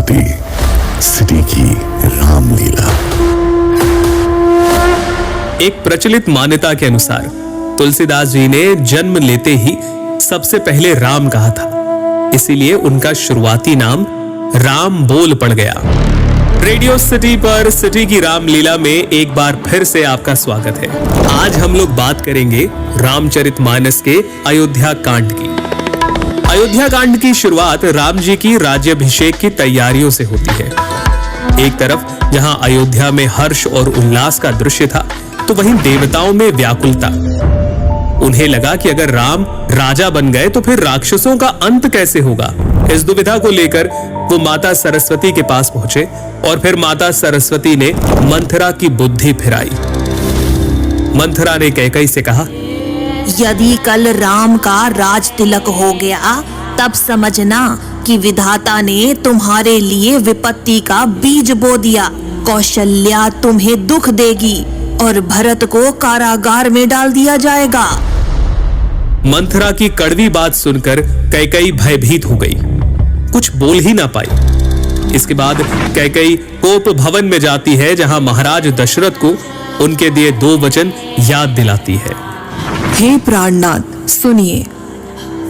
City, city की रामलीला। एक प्रचलित मान्यता के अनुसार तुलसीदास जी ने जन्म लेते ही सबसे पहले राम कहा था, इसीलिए उनका शुरुआती नाम राम बोल पड़ गया। रेडियो सिटी पर सिटी की रामलीला में एक बार फिर से आपका स्वागत है। आज हम लोग बात करेंगे रामचरितमानस के अयोध्या कांड की। अयोध्या कांड की शुरुआत राम जी की राज्याभिषेक की तैयारियों से होती है। एक तरफ जहां अयोध्या में हर्ष और उल्लास का दृश्य था, तो वहीं देवताओं में व्याकुलता। उन्हें लगा कि अगर राम राजा बन गए तो फिर राक्षसों का अंत कैसे होगा। इस दुविधा को लेकर वो माता सरस्वती के पास पहुंचे और फिर माता सरस्वती ने मंथरा की बुद्धि फिराई। मंथरा ने कैकेयी से कहा, यदि कल राम का राज तिलक हो गया तब समझना कि विधाता ने तुम्हारे लिए विपत्ति का बीज बो दिया। कौशल्या तुम्हें दुख देगी और भरत को कारागार में डाल दिया जाएगा। मंथरा की कड़वी बात सुनकर कैकेयी भयभीत हो गई, कुछ बोल ही ना पाई। इसके बाद कैकेयी कोप भवन में जाती है, जहां महाराज दशरथ को उनके दिए 2 वचन याद दिलाती है। हे प्राणनाथ, सुनिए,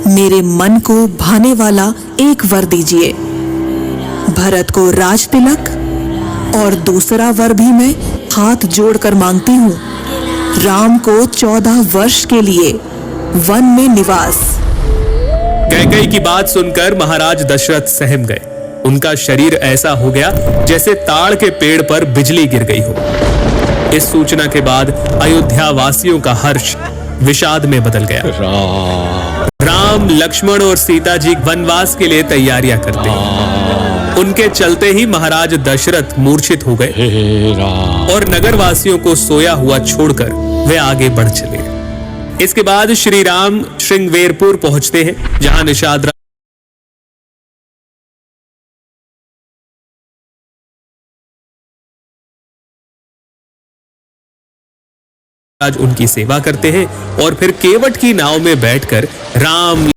मेरे मन को भाने वाला एक वर दीजिए। भरत को राज तिलक और दूसरा वर भी मैं हाथ जोड़कर मांगती हूँ। राम को 14 वर्ष के लिए वन में निवास। कैकेयी की बात सुनकर महाराज दशरथ सहम गए। उनका शरीर ऐसा हो गया जैसे ताड़ के पेड़ पर बिजली गिर गई हो। इस सूचना के बाद अयोध्या वासियों का हर्ष विषाद में बदल गया। राम, लक्ष्मण और सीता जी वनवास के लिए तैयारियां करते हैं। उनके चलते ही महाराज दशरथ मूर्छित हो गए और नगरवासियों को सोया हुआ छोड़कर वे आगे बढ़ चले। इसके बाद श्री राम श्रृंगवेरपुर पहुंचते हैं, जहां निषाद राज उनकी सेवा करते हैं और फिर केवट की नाव में बैठकर राम